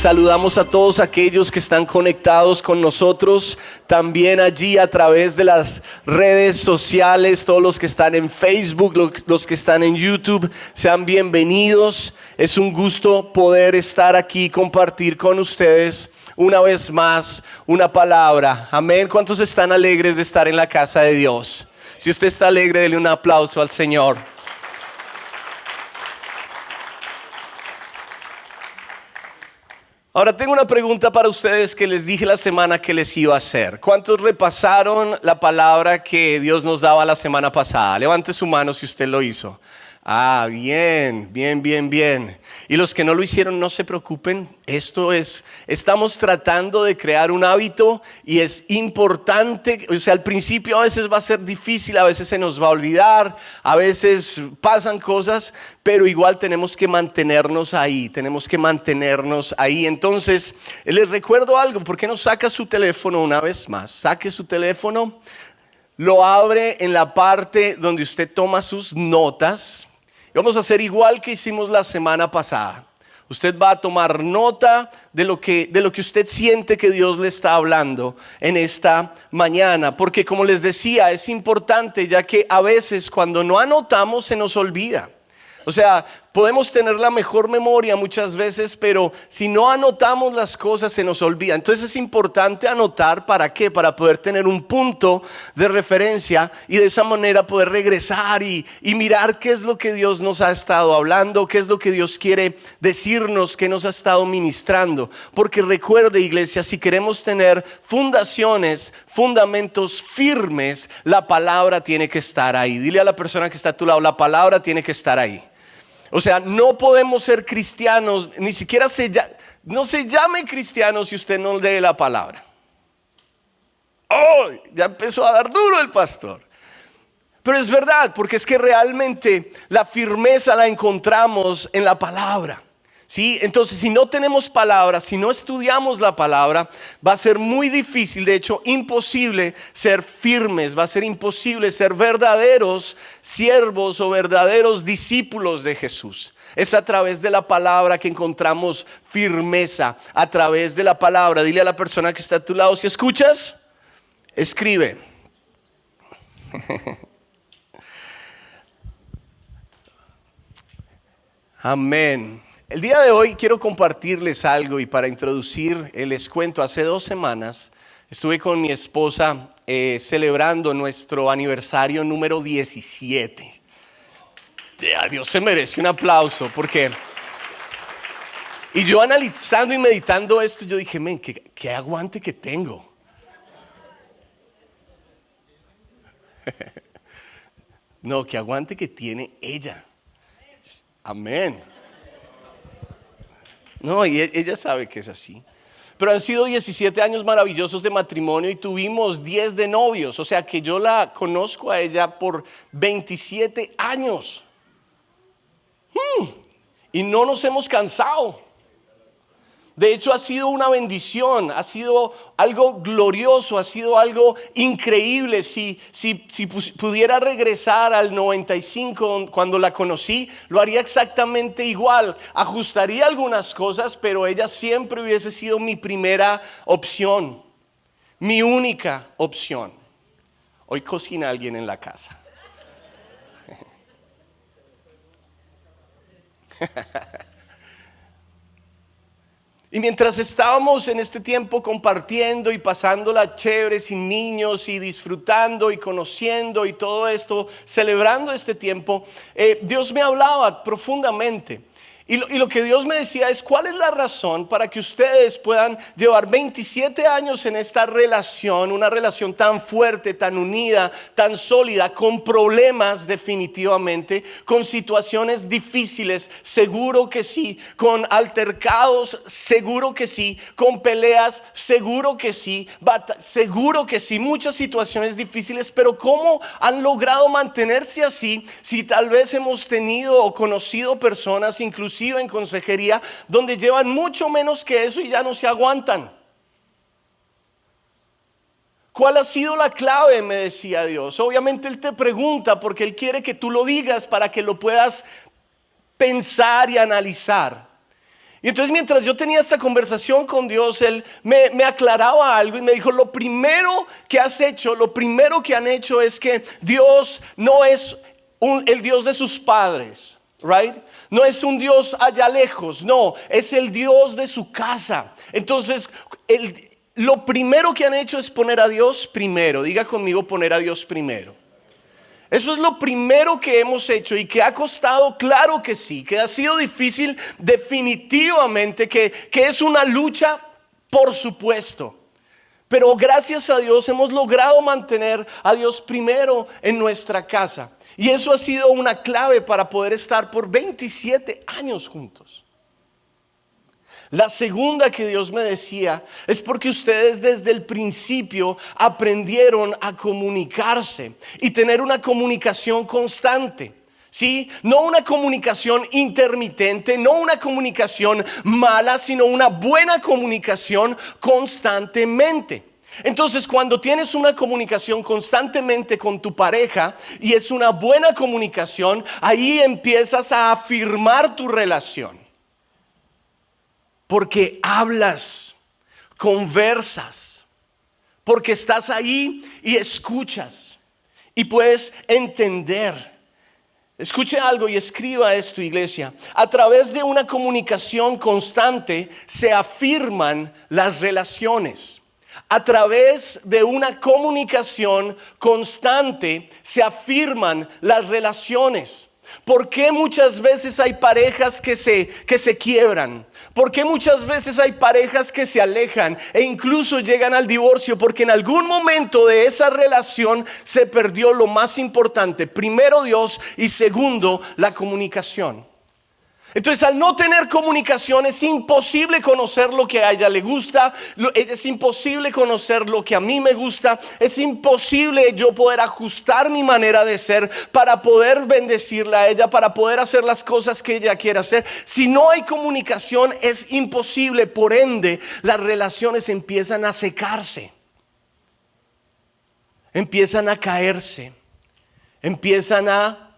Saludamos a todos aquellos que están conectados con nosotros, también allí a través de las redes sociales, todos los que están en Facebook, los que están en YouTube, sean bienvenidos. Es un gusto poder estar aquí y compartir con ustedes una vez más una palabra. Amén. ¿Cuántos están alegres de estar en la casa de Dios? Si usted está alegre, dele un aplauso al Señor. Ahora tengo una pregunta para ustedes que les dije la semana que les iba a hacer. ¿Cuántos repasaron la palabra que Dios nos daba la semana pasada? Levante su mano si usted lo hizo. Ah, bien. Y los que no lo hicieron, no se preocupen. Estamos tratando de crear un hábito y es importante. O sea, al principio a veces va a ser difícil, a veces se nos va a olvidar, a veces pasan cosas, pero igual tenemos que mantenernos ahí. Entonces, les recuerdo algo. ¿Por qué no saca su teléfono una vez más? Saque su teléfono, lo abre en la parte donde usted toma sus notas. Vamos a hacer igual que hicimos la semana pasada. Usted va a tomar nota de lo que usted siente que Dios le está hablando en esta mañana. Porque como les decía, es importante, ya que a veces cuando no anotamos se nos olvida. O sea, podemos tener la mejor memoria muchas veces, pero si no anotamos las cosas se nos olvida. Entonces es importante anotar. ¿Para qué? Para poder tener un punto de referencia y de esa manera poder regresar y mirar qué es lo que Dios nos ha estado hablando, qué es lo que Dios quiere decirnos, qué nos ha estado ministrando. Porque recuerde, iglesia, si queremos tener fundamentos firmes, la palabra tiene que estar ahí. Dile a la persona que está a tu lado, la palabra tiene que estar ahí. O sea, no podemos ser cristianos, ni siquiera no se llame cristiano si usted no lee la palabra. Oh, ya empezó a dar duro el pastor. Pero es verdad, porque es que realmente la firmeza la encontramos en la palabra. ¿Sí? Entonces, si no tenemos palabra, si no estudiamos la palabra, va a ser muy difícil, de hecho imposible ser firmes, va a ser imposible ser verdaderos siervos o verdaderos discípulos de Jesús. Es a través de la palabra que encontramos firmeza, a través de la palabra. Dile a la persona que está a tu lado, si escuchas, escribe. Amén. El día de hoy quiero compartirles algo y para introducir les cuento, hace 2 semanas estuve con mi esposa celebrando nuestro aniversario número 17. Dios se merece un aplauso porque... Y yo analizando y meditando esto, yo dije, men, qué aguante que tengo. No, qué aguante que tiene ella. Amén. No, y ella sabe que es así. Pero han sido 17 años maravillosos de matrimonio y tuvimos 10 de novios. O sea que yo la conozco a ella por 27 años. Y no nos hemos cansado. De hecho ha sido una bendición, ha sido algo glorioso, ha sido algo increíble. Si pudiera regresar al 95 cuando la conocí, lo haría exactamente igual. Ajustaría algunas cosas, pero ella siempre hubiese sido mi primera opción, mi única opción. Hoy cocina alguien en la casa. Y mientras estábamos en este tiempo compartiendo y pasándola chévere sin niños y disfrutando y conociendo y todo esto, celebrando este tiempo, Dios me hablaba profundamente. Y lo que Dios me decía es: ¿cuál es la razón para que ustedes puedan llevar 27 años en esta relación, una relación tan fuerte, tan unida, tan sólida, con problemas definitivamente, con situaciones difíciles, seguro que sí, con altercados, seguro que sí, con peleas, seguro que sí, seguro que sí, muchas situaciones difíciles, pero cómo han logrado mantenerse así si tal vez hemos tenido o conocido personas, inclusive en consejería, donde llevan mucho menos que eso y ya no se aguantan? ¿Cuál ha sido la clave? Me decía Dios. Obviamente Él te pregunta porque Él quiere que tú lo digas para que lo puedas pensar y analizar. Y entonces mientras yo tenía esta conversación con Dios, Él me aclaraba algo y me dijo, lo primero que has hecho, lo primero que han hecho es que Dios no es el Dios de sus padres, right? No es un Dios allá lejos, no, es el Dios de su casa. Entonces, lo primero que han hecho es poner a Dios primero. Diga conmigo, poner a Dios primero. Eso es lo primero que hemos hecho y que ha costado, claro que sí, que ha sido difícil definitivamente, que es una lucha, por supuesto. Pero gracias a Dios hemos logrado mantener a Dios primero en nuestra casa. Y eso ha sido una clave para poder estar por 27 años juntos. La segunda que Dios me decía es porque ustedes desde el principio aprendieron a comunicarse y tener una comunicación constante. ¿Sí? No una comunicación intermitente, no una comunicación mala, sino una buena comunicación constantemente. Entonces, cuando tienes una comunicación constantemente con tu pareja y es una buena comunicación, ahí empiezas a afirmar tu relación. Porque hablas, conversas, porque estás ahí y escuchas y puedes entender. Escuche algo y escriba esto, iglesia. A través de una comunicación constante se afirman las relaciones. A través de una comunicación constante se afirman las relaciones. ¿Por qué muchas veces hay parejas que se quiebran? ¿Por qué muchas veces hay parejas que se alejan e incluso llegan al divorcio? Porque en algún momento de esa relación se perdió lo más importante. Primero Dios y segundo la comunicación. Entonces, al no tener comunicación es imposible conocer lo que a ella le gusta, es imposible conocer lo que a mí me gusta, es imposible yo poder ajustar mi manera de ser para poder bendecirla a ella, para poder hacer las cosas que ella quiere hacer. Si no hay comunicación es imposible, por ende las relaciones empiezan a secarse, empiezan a caerse, empiezan a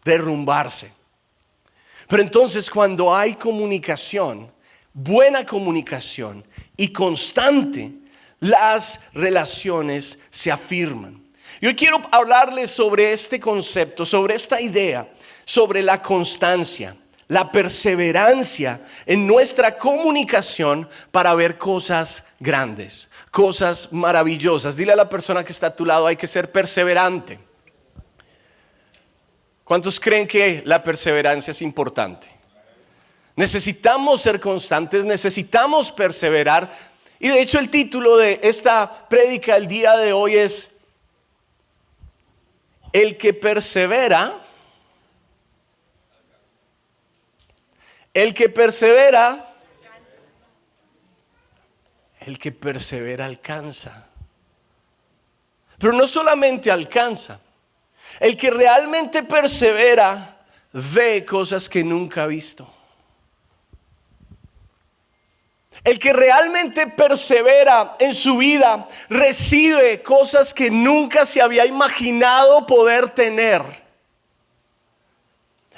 derrumbarse. Pero entonces cuando hay comunicación, buena comunicación y constante, las relaciones se afirman. Yo quiero hablarles sobre este concepto, sobre esta idea, sobre la constancia, la perseverancia en nuestra comunicación para ver cosas grandes, cosas maravillosas. Dile a la persona que está a tu lado, hay que ser perseverante. ¿Cuántos creen que la perseverancia es importante? Necesitamos ser constantes, necesitamos perseverar. Y de hecho el título de esta prédica el día de hoy es El que persevera alcanza. Pero no solamente alcanza. El que realmente persevera ve cosas que nunca ha visto. El que realmente persevera en su vida recibe cosas que nunca se había imaginado poder tener.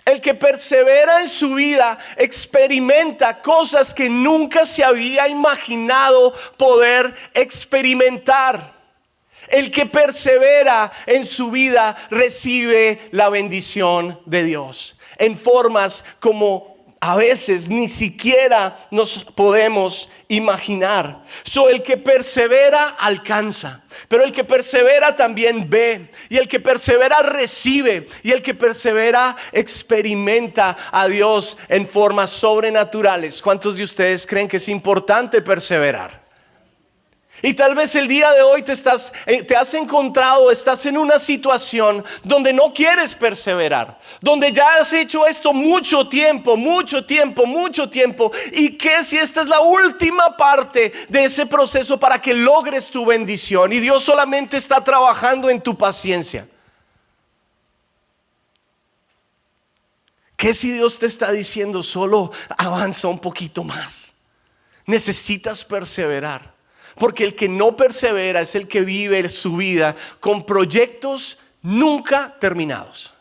El que persevera en su vida experimenta cosas que nunca se había imaginado poder experimentar. El que persevera en su vida recibe la bendición de Dios en formas como a veces ni siquiera nos podemos imaginar. El que persevera alcanza, pero el que persevera también ve, y el que persevera recibe, y el que persevera experimenta a Dios en formas sobrenaturales. ¿Cuántos de ustedes creen que es importante perseverar? Y tal vez el día de hoy te has encontrado, estás en una situación donde no quieres perseverar, donde ya has hecho esto mucho tiempo, y que si esta es la última parte de ese proceso para que logres tu bendición, y Dios solamente está trabajando en tu paciencia. ¿Qué si Dios te está diciendo solo avanza un poquito más? Necesitas perseverar. Porque el que no persevera es el que vive su vida con proyectos nunca terminados.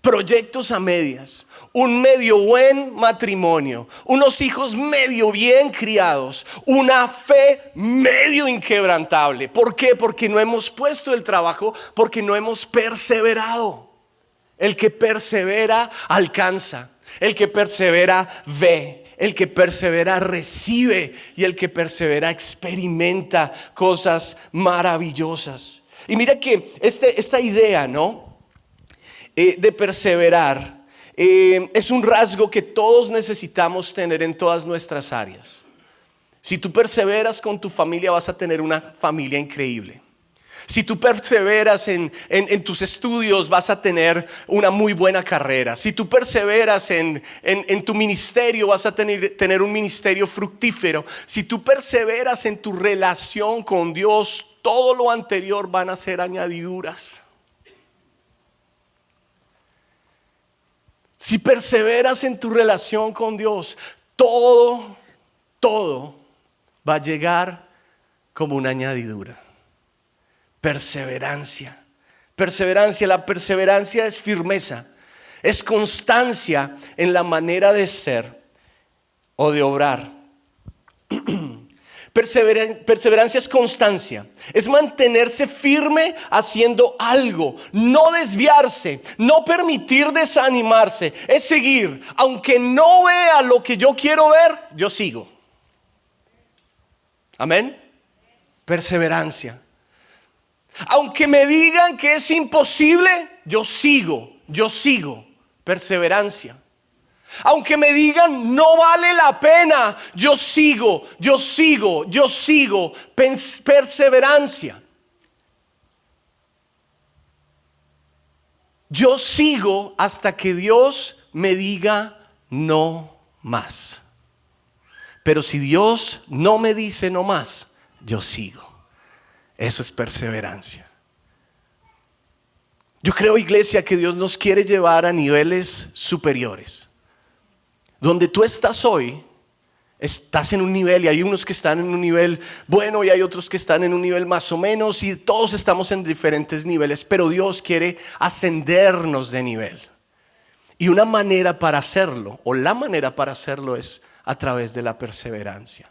proyectos a medias, un medio buen matrimonio, unos hijos medio bien criados, una fe medio inquebrantable. ¿Por qué? Porque no hemos puesto el trabajo, porque no hemos perseverado. El que persevera alcanza, el que persevera ve, el que persevera recibe y el que persevera experimenta cosas maravillosas. Y mira que esta idea, ¿no? De perseverar es un rasgo que todos necesitamos tener en todas nuestras áreas. Si tú perseveras con tu familia, vas a tener una familia increíble. Si tú perseveras en tus estudios, vas a tener una muy buena carrera. Si tú perseveras en tu ministerio, vas a tener un ministerio fructífero. Si tú perseveras en tu relación con Dios, todo lo anterior van a ser añadiduras. Si perseveras en tu relación con Dios, todo va a llegar como una añadidura. Perseverancia. La perseverancia es firmeza, es constancia en la manera de ser o de obrar. Perseverancia es constancia, es mantenerse firme haciendo algo, no desviarse, no permitir desanimarse, es seguir. Aunque no vea lo que yo quiero ver, yo sigo. Amén. Perseverancia. Aunque me digan que es imposible, yo sigo. Perseverancia. Aunque me digan no vale la pena, yo sigo. Perseverancia. Yo sigo hasta que Dios me diga no más. Pero si Dios no me dice no más, yo sigo. Eso es perseverancia. Yo creo, iglesia, que Dios nos quiere llevar a niveles superiores. Donde tú estás hoy, estás en un nivel, y hay unos que están en un nivel bueno y hay otros que están en un nivel más o menos, y todos estamos en diferentes niveles, pero Dios quiere ascendernos de nivel. Y una manera para hacerlo, o la manera para hacerlo, es a través de la perseverancia.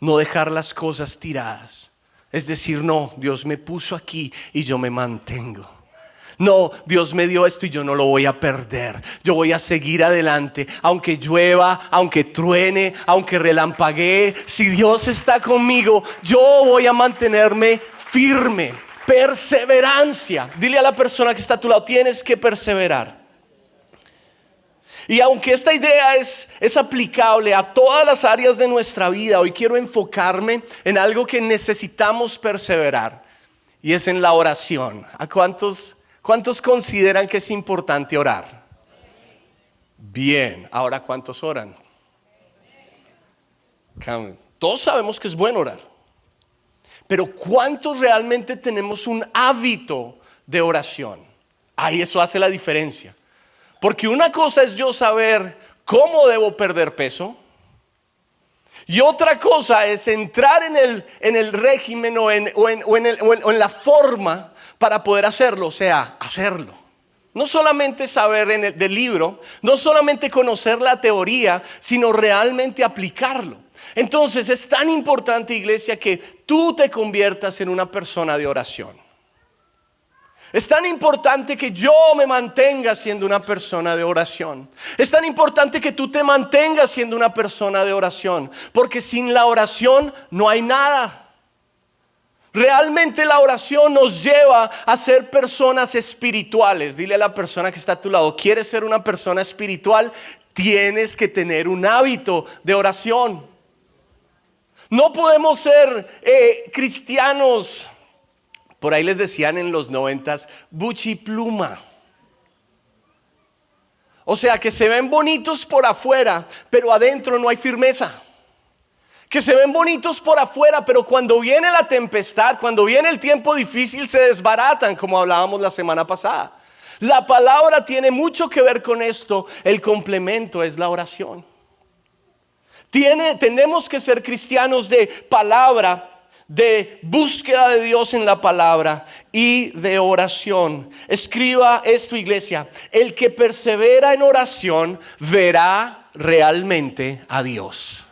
No dejar las cosas tiradas. Es decir, no, Dios me puso aquí y yo me mantengo. No, Dios me dio esto y yo no lo voy a perder. Yo voy a seguir adelante, aunque llueva, aunque truene, aunque relampaguee. Si Dios está conmigo, yo voy a mantenerme firme. Perseverancia. Dile a la persona que está a tu lado, tienes que perseverar. Y aunque esta idea es aplicable a todas las áreas de nuestra vida, hoy quiero enfocarme en algo que necesitamos perseverar, y es en la oración. ¿A cuántos consideran que es importante orar? Bien, ahora ¿cuántos oran? Todos sabemos que es bueno orar, pero ¿cuántos realmente tenemos un hábito de oración? Ahí eso hace la diferencia. Porque una cosa es yo saber cómo debo perder peso, y otra cosa es entrar en el régimen o en la forma para poder hacerlo, o sea, hacerlo. No solamente saber del libro, no solamente conocer la teoría, sino realmente aplicarlo. Entonces es tan importante, iglesia, que tú te conviertas en una persona de oración. Es tan importante que yo me mantenga siendo una persona de oración. Es tan importante que tú te mantengas siendo una persona de oración, porque sin la oración no hay nada. Realmente la oración nos lleva a ser personas espirituales. Dile a la persona que está a tu lado, ¿quieres ser una persona espiritual? Tienes que tener un hábito de oración. No podemos ser cristianos. Por ahí les decían en los 90s, buchipluma. O sea, que se ven bonitos por afuera, pero adentro no hay firmeza. Que se ven bonitos por afuera, pero cuando viene la tempestad, cuando viene el tiempo difícil, se desbaratan, como hablábamos la semana pasada. La palabra tiene mucho que ver con esto. El complemento es la oración. Tenemos que ser cristianos de palabra, de búsqueda de Dios en la palabra y de oración. Escriba esto, iglesia: el que persevera en oración verá realmente a Dios.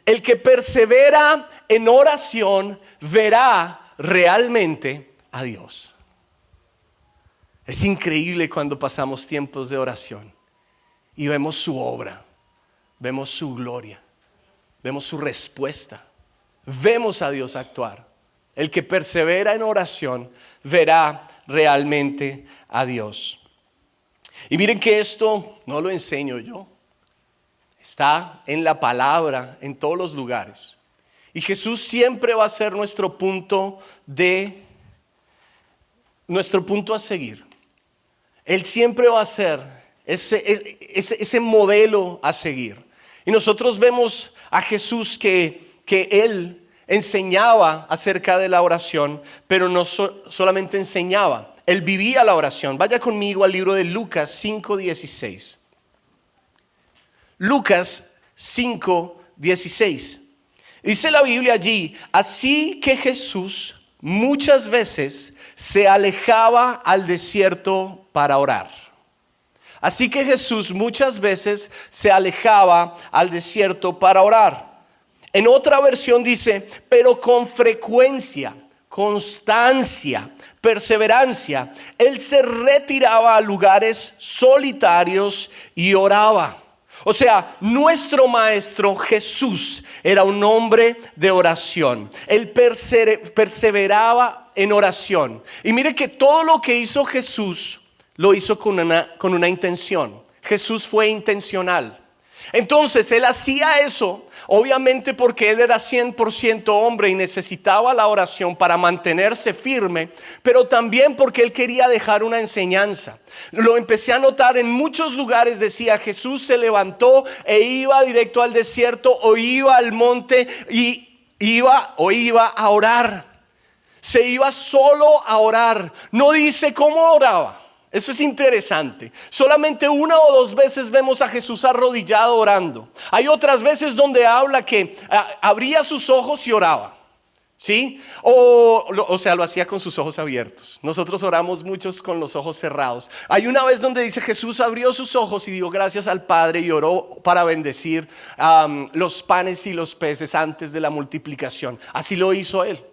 El que persevera en oración verá realmente a Dios. Es increíble cuando pasamos tiempos de oración y vemos su obra, vemos su gloria, vemos su respuesta, vemos a Dios actuar. El que persevera en oración verá realmente a Dios. Y miren que esto no lo enseño yo. Está en la palabra, en todos los lugares. Y Jesús siempre va a ser nuestro punto a seguir. Él siempre va a ser ese modelo a seguir. Y nosotros vemos a Jesús que Él enseñaba acerca de la oración, pero no solamente enseñaba, Él vivía la oración. Vaya conmigo al libro de Lucas 5:16. Lucas 5:16. Dice la Biblia allí: así que Jesús muchas veces se alejaba al desierto para orar. Así que Jesús muchas veces se alejaba al desierto para orar. En otra versión dice: pero con frecuencia, constancia, perseverancia, Él se retiraba a lugares solitarios y oraba. O sea, nuestro maestro Jesús era un hombre de oración. Él perseveraba en oración. Y mire que todo lo que hizo Jesús lo hizo con una intención. Jesús fue intencional. Entonces Él hacía eso obviamente porque Él era 100% hombre y necesitaba la oración para mantenerse firme, pero también porque Él quería dejar una enseñanza. Lo empecé a notar en muchos lugares. Decía: Jesús se levantó e iba directo al desierto o iba al monte y iba a orar. Se iba solo a orar. No dice cómo oraba. Eso es interesante. Solamente una o dos veces vemos a Jesús arrodillado orando. Hay otras veces donde habla que abría sus ojos y oraba, ¿sí? O sea, lo hacía con sus ojos abiertos. Nosotros oramos muchos con los ojos cerrados. Hay una vez donde dice: Jesús abrió sus ojos y dio gracias al Padre y oró para bendecir los panes y los peces antes de la multiplicación. Así lo hizo Él.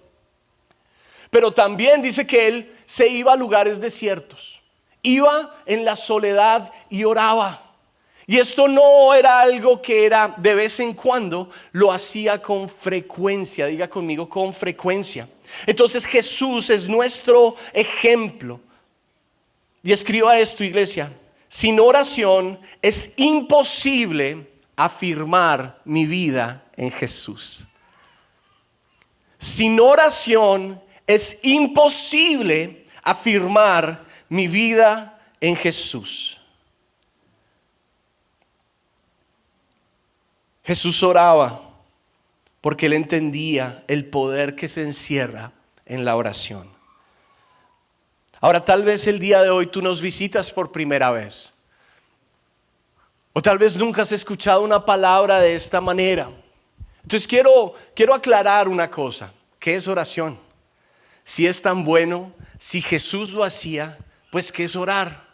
Pero también dice que Él se iba a lugares desiertos. Iba en la soledad y oraba. Y esto no era algo que era de vez en cuando, lo hacía con frecuencia. Diga conmigo: con frecuencia. Entonces Jesús es nuestro ejemplo. Y escriba esto, iglesia: sin oración es imposible afirmar mi vida en Jesús. Sin oración es imposible afirmar mi vida en Jesús. Jesús oraba porque Él entendía el poder que se encierra en la oración. Ahora, tal vez el día de hoy tú nos visitas por primera vez, o tal vez nunca has escuchado una palabra de esta manera. Entonces quiero aclarar una cosa: ¿qué es oración? Si es tan bueno, si Jesús lo hacía, pues ¿qué es orar?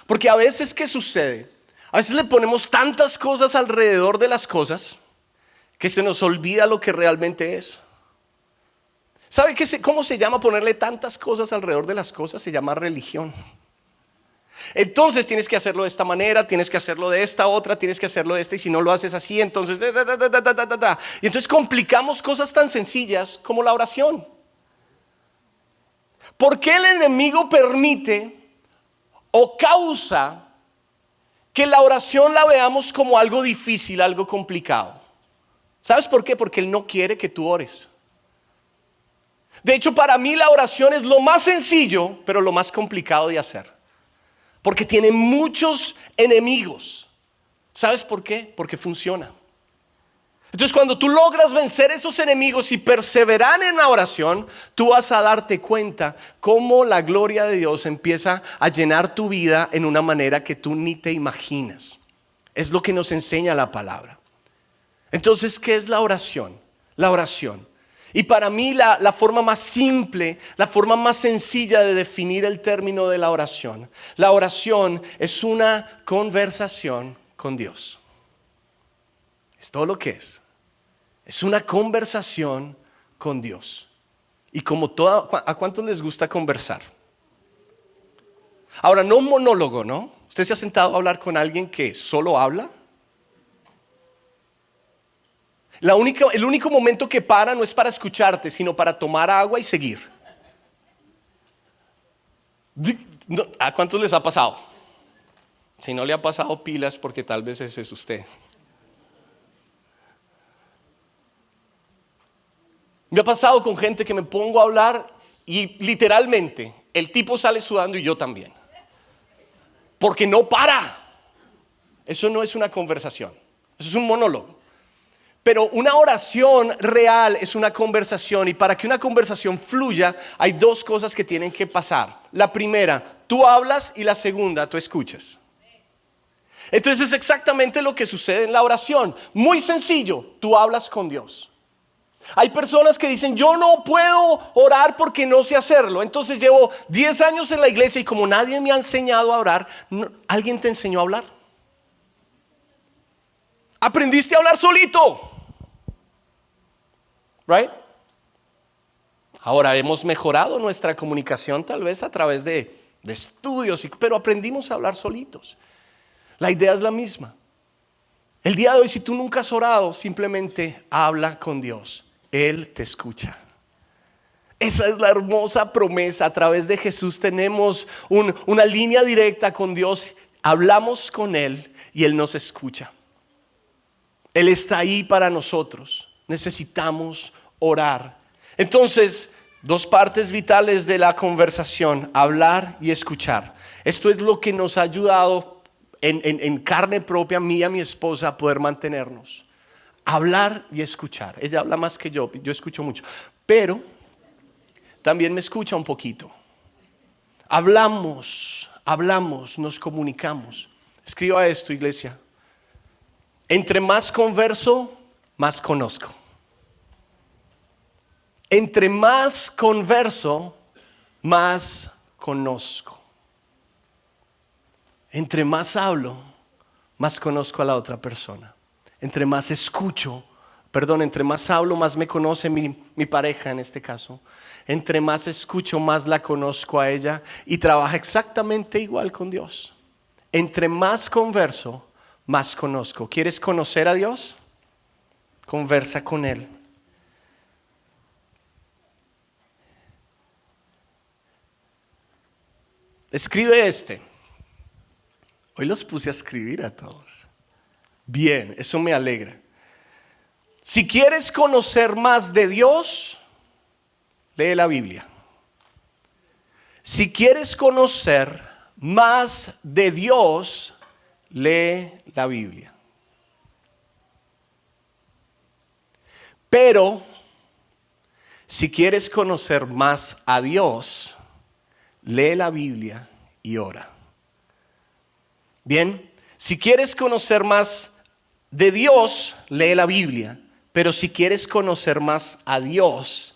Porque a veces, ¿qué sucede? A veces le ponemos tantas cosas alrededor de las cosas que se nos olvida lo que realmente es. ¿Sabe cómo se llama ponerle tantas cosas alrededor de las cosas? Se llama religión. Entonces tienes que hacerlo de esta manera, tienes que hacerlo de esta otra, tienes que hacerlo de esta, y si no lo haces así, entonces Y entonces complicamos cosas tan sencillas como la oración. ¿Por qué el enemigo permite o causa que la oración la veamos como algo difícil, algo complicado? ¿Sabes por qué? Porque Él no quiere que tú ores. De hecho, para mí la oración es lo más sencillo, pero lo más complicado de hacer, porque tiene muchos enemigos. ¿Sabes por qué? Porque funciona. Entonces, cuando tú logras vencer esos enemigos y perseverar en la oración, tú vas a darte cuenta cómo la gloria de Dios empieza a llenar tu vida en una manera que tú ni te imaginas. Es lo que nos enseña la palabra. Entonces, ¿qué es la oración? La oración Y para mí la forma más simple, la forma más sencilla de definir el término de la oración es una conversación con Dios. Es todo lo que es. Es una conversación con Dios. Y como ¿a cuántos les gusta conversar? Ahora, no un monólogo, ¿no? ¿Usted se ha sentado a hablar con alguien que solo habla? El único momento que para no es para escucharte, sino para tomar agua y seguir. ¿A cuántos les ha pasado? Si no le ha pasado, pilas, porque tal vez ese es usted. Me ha pasado con gente que me pongo a hablar y literalmente el tipo sale sudando y yo también. Porque no para. Eso no es una conversación, eso es un monólogo. Pero una oración real es una conversación, y para que una conversación fluya hay dos cosas que tienen que pasar. La primera, tú hablas, y la segunda, tú escuchas. Entonces es exactamente lo que sucede en la oración. Muy sencillo, tú hablas con Dios. Hay personas que dicen, yo no puedo orar porque no sé hacerlo. Entonces llevo 10 años en la iglesia y como nadie me ha enseñado a orar, ¿alguien te enseñó a hablar? Aprendiste a hablar solito. Right? Ahora hemos mejorado nuestra comunicación tal vez a través de estudios, pero aprendimos a hablar solitos. La idea es la misma. El día de hoy, si tú nunca has orado, simplemente habla con Dios. Él te escucha. Esa es la hermosa promesa. A través de Jesús tenemos una línea directa con Dios. Hablamos con Él y Él nos escucha. Él está ahí para nosotros. Necesitamos orar. Entonces, dos partes vitales de la conversación: hablar y escuchar. Esto es lo que nos ha ayudado en carne propia, a mí y a mi esposa, a poder mantenernos. Hablar y escuchar. Ella habla más que yo escucho mucho, pero también me escucha un poquito. Hablamos, nos comunicamos. Escriba esto, iglesia: entre más converso, más conozco. Entre más converso, más conozco. Entre más hablo, más conozco a la otra persona. Entre más hablo, más me conoce mi pareja en este caso. Entre más escucho, más la conozco a ella, y trabaja exactamente igual con Dios. Entre más converso, más conozco. ¿Quieres conocer a Dios? Conversa con Él. Escribe este. Hoy los puse a escribir a todos. Bien, eso me alegra. Si quieres conocer más de Dios, lee la Biblia. Si quieres conocer más de Dios, lee la Biblia. Pero si quieres conocer más a Dios, lee la Biblia y ora. Bien, si quieres conocer más de Dios, lee la Biblia. Pero si quieres conocer más a Dios,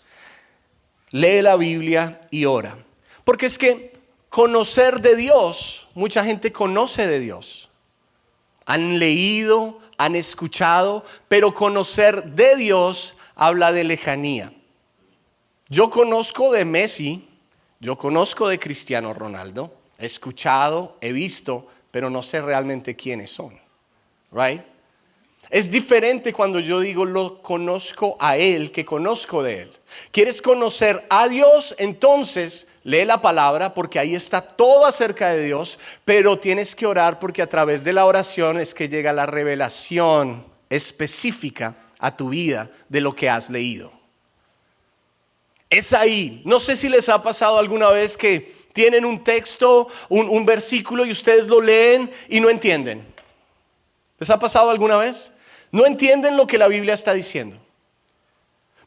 lee la Biblia y ora. Porque es que conocer de Dios, mucha gente conoce de Dios. Han leído, han escuchado, pero conocer de Dios habla de lejanía. Yo conozco de Messi, yo conozco de Cristiano Ronaldo, he escuchado, he visto, pero no sé realmente quiénes son. Right? Es diferente cuando yo digo lo conozco a Él que conozco de Él. ¿Quieres conocer a Dios? Entonces lee la palabra, porque ahí está todo acerca de Dios. Pero tienes que orar, porque a través de la oración es que llega la revelación específica a tu vida de lo que has leído. Es ahí. No sé si les ha pasado alguna vez que tienen un texto, un versículo, y ustedes lo leen y no entienden. ¿Les ha pasado alguna vez? No entienden lo que la Biblia está diciendo.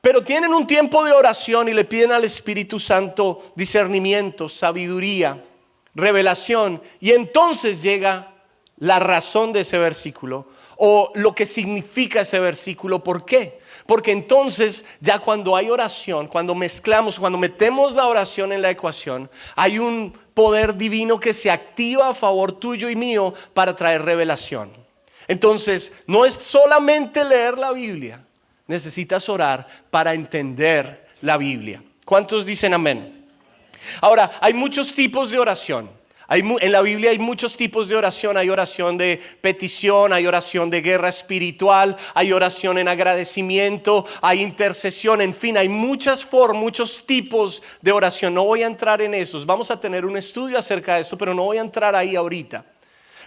Pero tienen un tiempo de oración y le piden al Espíritu Santo discernimiento, sabiduría, revelación. Y entonces llega la razón de ese versículo o lo que significa ese versículo. ¿Por qué? Porque entonces ya cuando hay oración, cuando mezclamos, cuando metemos la oración en la ecuación, hay un poder divino que se activa a favor tuyo y mío para traer revelación. Entonces no es solamente leer la Biblia, necesitas orar para entender la Biblia. ¿Cuántos dicen amén? Ahora, hay muchos tipos de oración. En la Biblia hay muchos tipos de oración. Hay oración de petición, hay oración de guerra espiritual, hay oración en agradecimiento, hay intercesión, en fin, hay muchos tipos de oración. No voy a entrar en esos, vamos a tener un estudio acerca de esto, pero no voy a entrar ahí ahorita.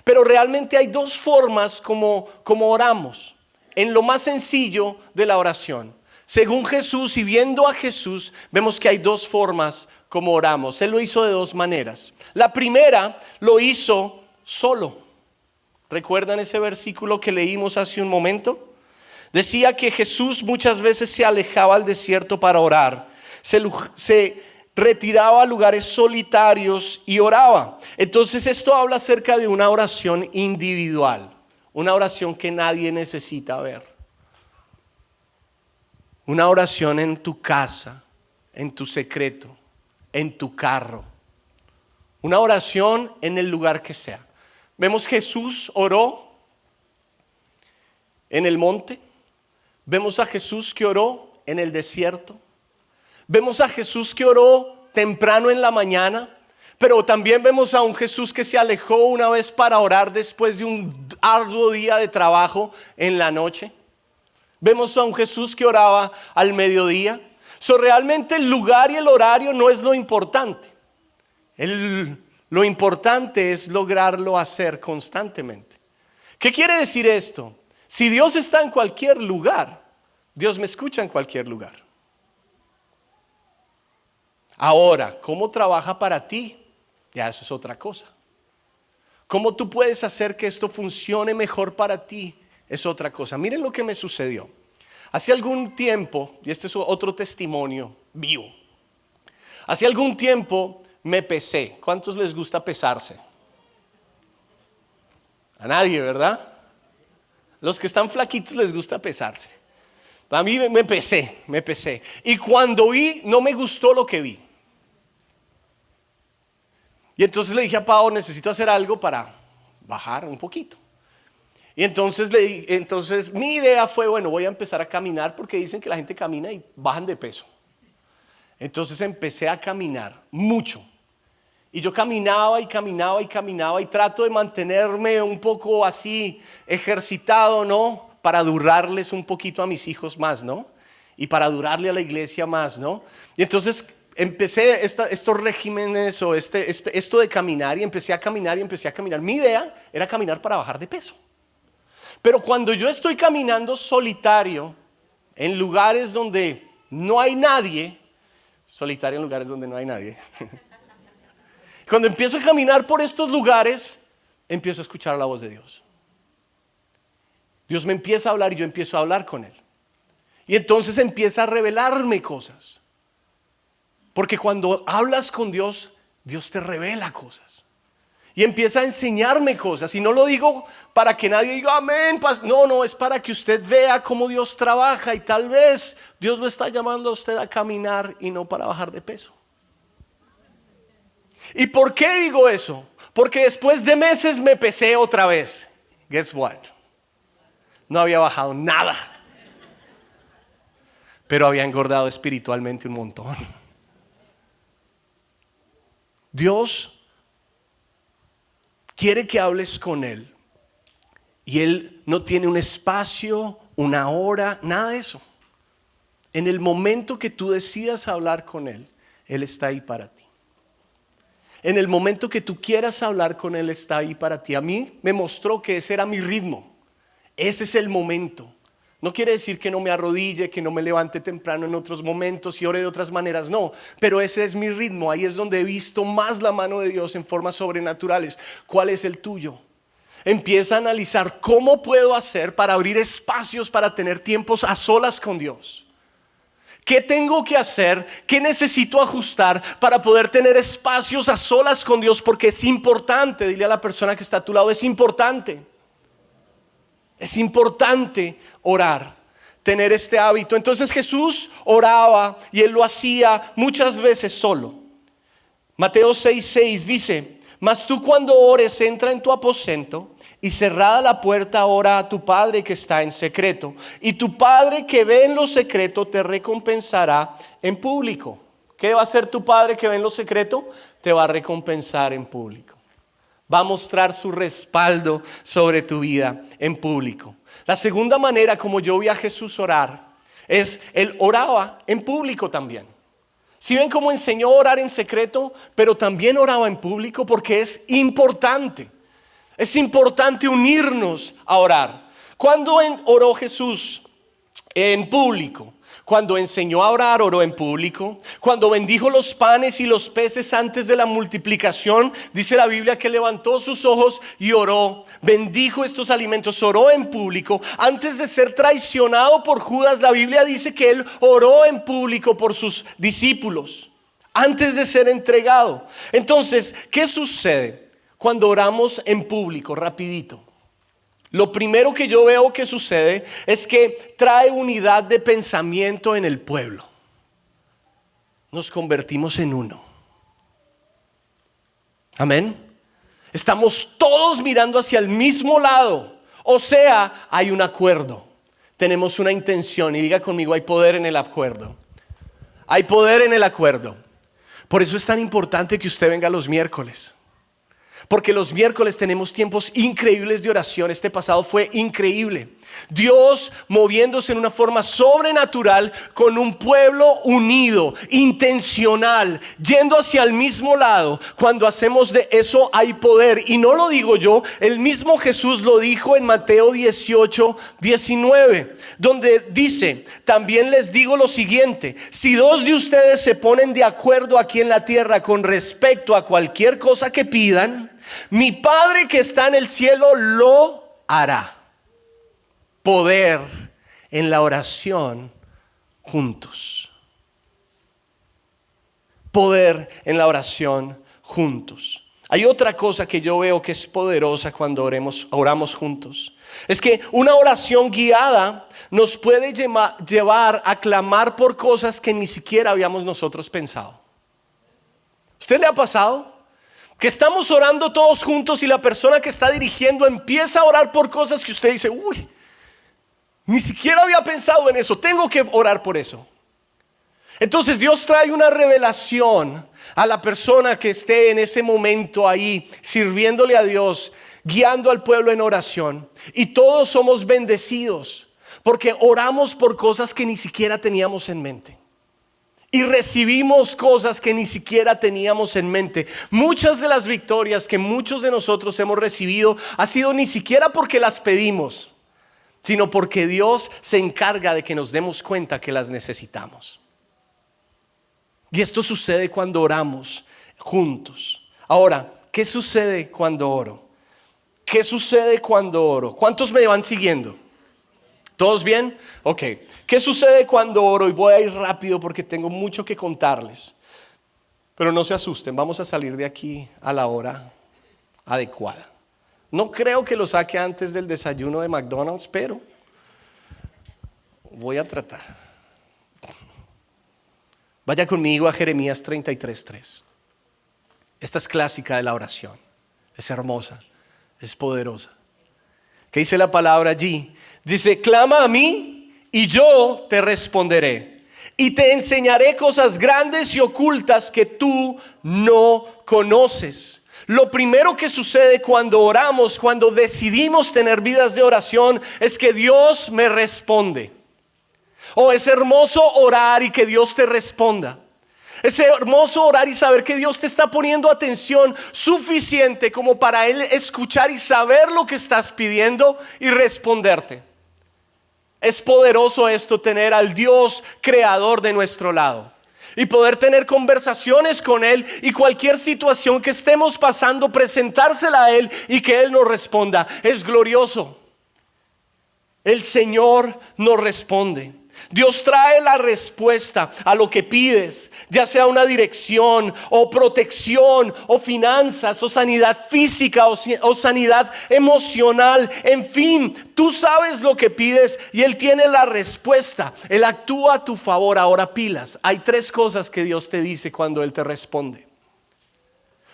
Pero realmente hay dos formas como oramos, en lo más sencillo de la oración. Según Jesús y viendo a Jesús, vemos que hay dos formas como oramos. Él lo hizo de dos maneras. La primera lo hizo solo. ¿Recuerdan ese versículo que leímos hace un momento? Decía que Jesús muchas veces se alejaba al desierto para orar. Se retiraba a lugares solitarios y oraba. Entonces esto habla acerca de una oración individual. Una oración que nadie necesita ver. Una oración en tu casa, en tu secreto, en tu carro. Una oración en el lugar que sea. Vemos Jesús oró en el monte. Vemos a Jesús que oró en el desierto. Vemos a Jesús que oró temprano en la mañana. Pero también vemos a un Jesús que se alejó una vez para orar después de un arduo día de trabajo en la noche. Vemos a un Jesús que oraba al mediodía. Realmente el lugar y el horario no es lo importante. Lo importante es lograrlo hacer constantemente. ¿Qué quiere decir esto? Si Dios está en cualquier lugar, Dios me escucha en cualquier lugar. Ahora, ¿cómo trabaja para ti? Ya eso es otra cosa. ¿Cómo tú puedes hacer que esto funcione mejor para ti? Es otra cosa. Miren lo que me sucedió. Hace algún tiempo, y este es otro testimonio vivo. Hace algún tiempo me pesé. ¿Cuántos les gusta pesarse? A nadie, ¿verdad? Los que están flaquitos les gusta pesarse. A mí me pesé. Y cuando vi, no me gustó lo que vi. Y entonces le dije a Pau, necesito hacer algo para bajar un poquito. Y entonces mi idea fue, bueno, voy a empezar a caminar porque dicen que la gente camina y bajan de peso. Entonces empecé a caminar mucho. Y yo caminaba y trato de mantenerme un poco así ejercitado, ¿no? Para durarles un poquito a mis hijos más, ¿no? Y para durarle a la iglesia más, ¿no? Y entonces empecé estos regímenes o esto de caminar y empecé a caminar. Mi idea era caminar para bajar de peso. Pero cuando yo estoy caminando solitario en lugares donde no hay nadie, cuando empiezo a caminar por estos lugares, empiezo a escuchar la voz de Dios. Dios me empieza a hablar y yo empiezo a hablar con Él. Y entonces empieza a revelarme cosas. Porque cuando hablas con Dios, Dios te revela cosas. Y empieza a enseñarme cosas. Y no lo digo para que nadie diga amén. No, es para que usted vea cómo Dios trabaja. Y tal vez Dios lo está llamando a usted a caminar y no para bajar de peso. ¿Y por qué digo eso? Porque después de meses me pesé otra vez. Guess what? No había bajado nada. Pero había engordado espiritualmente un montón. Dios quiere que hables con Él. Y Él no tiene un espacio, una hora, nada de eso. En el momento que tú decidas hablar con Él, Él está ahí para ti. En el momento que tú quieras hablar con Él, está ahí para ti. A mí me mostró que ese era mi ritmo. Ese es el momento. No quiere decir que no me arrodille, que no me levante temprano en otros momentos y ore de otras maneras, no. Pero ese es mi ritmo, ahí es donde he visto más la mano de Dios en formas sobrenaturales. ¿Cuál es el tuyo? Empieza a analizar cómo puedo hacer para abrir espacios para tener tiempos a solas con Dios. ¿Qué tengo que hacer? ¿Qué necesito ajustar para poder tener espacios a solas con Dios? Porque es importante, dile a la persona que está a tu lado, es importante. Es importante orar, tener este hábito. Entonces Jesús oraba y Él lo hacía muchas veces solo. Mateo 6:6 dice: mas tú cuando ores, entra en tu aposento y cerrada la puerta, ora a tu Padre que está en secreto. Y tu Padre que ve en lo secreto te recompensará en público. ¿Qué va a hacer tu Padre que ve en lo secreto? Te va a recompensar en público. Va a mostrar su respaldo sobre tu vida en público. La segunda manera como yo vi a Jesús orar es, Él oraba en público también. Si ven cómo enseñó a orar en secreto, pero también oraba en público, porque es importante. Es importante unirnos a orar. ¿Cuándo oró Jesús en público? Cuando enseñó a orar, oró en público. Cuando bendijo los panes y los peces antes de la multiplicación, dice la Biblia que levantó sus ojos y oró. Bendijo estos alimentos, oró en público. Antes de ser traicionado por Judas, la Biblia dice que él oró en público por sus discípulos. Antes de ser entregado. Entonces, ¿qué sucede cuando oramos en público? Rapidito. Lo primero que yo veo que sucede es que trae unidad de pensamiento en el pueblo. Nos convertimos en uno. Amén. Estamos todos mirando hacia el mismo lado. O sea, hay un acuerdo. Tenemos una intención. Y diga conmigo, hay poder en el acuerdo. Hay poder en el acuerdo. Por eso es tan importante que usted venga los miércoles. Porque los miércoles tenemos tiempos increíbles de oración. Este pasado fue increíble. Dios moviéndose en una forma sobrenatural con un pueblo unido, intencional, yendo hacia el mismo lado. Cuando hacemos de eso hay poder. Y no lo digo yo, el mismo Jesús lo dijo en Mateo 18:19, donde dice: también les digo lo siguiente, si dos de ustedes se ponen de acuerdo aquí en la tierra con respecto a cualquier cosa que pidan, mi Padre que está en el cielo lo hará. Poder en la oración juntos. Poder en la oración juntos. Hay otra cosa que yo veo que es poderosa cuando oramos juntos. Es que una oración guiada nos puede llevar a clamar por cosas que ni siquiera habíamos nosotros pensado. ¿Usted le ha pasado? Que estamos orando todos juntos y la persona que está dirigiendo empieza a orar por cosas que usted dice: uy, ni siquiera había pensado en eso, tengo que orar por eso. Entonces Dios trae una revelación a la persona que esté en ese momento ahí, sirviéndole a Dios, guiando al pueblo en oración. Y todos somos bendecidos, porque oramos por cosas que ni siquiera teníamos en mente. Y recibimos cosas que ni siquiera teníamos en mente. Muchas de las victorias que muchos de nosotros hemos recibido ha sido ni siquiera porque las pedimos, sino porque Dios se encarga de que nos demos cuenta que las necesitamos. Y esto sucede cuando oramos juntos. Ahora, ¿qué sucede cuando oro? ¿Qué sucede cuando oro? ¿Cuántos me van siguiendo? ¿Todos bien? Ok. ¿Qué sucede cuando oro? Y voy a ir rápido porque tengo mucho que contarles. Pero no se asusten, vamos a salir de aquí a la hora adecuada. No creo que lo saque antes del desayuno de McDonald's, pero voy a tratar. Vaya conmigo a Jeremías 33:3. Esta es clásica de la oración. Es hermosa, es poderosa. ¿Qué dice la palabra allí? Dice: clama a mí y yo te responderé. Y te enseñaré cosas grandes y ocultas que tú no conoces. Lo primero que sucede cuando oramos, cuando decidimos tener vidas de oración, es que Dios me responde. Es hermoso orar y que Dios te responda. Es hermoso orar y saber que Dios te está poniendo atención suficiente como para Él escuchar y saber lo que estás pidiendo y responderte. Es poderoso esto, tener al Dios creador de nuestro lado y poder tener conversaciones con Él, y cualquier situación que estemos pasando, presentársela a Él y que Él nos responda. Es glorioso. El Señor nos responde. Dios trae la respuesta a lo que pides, ya sea una dirección o protección o finanzas o sanidad física o sanidad emocional. En fin, tú sabes lo que pides y Él tiene la respuesta. Él actúa a tu favor. Ahora pilas. Hay 3 cosas que Dios te dice cuando Él te responde.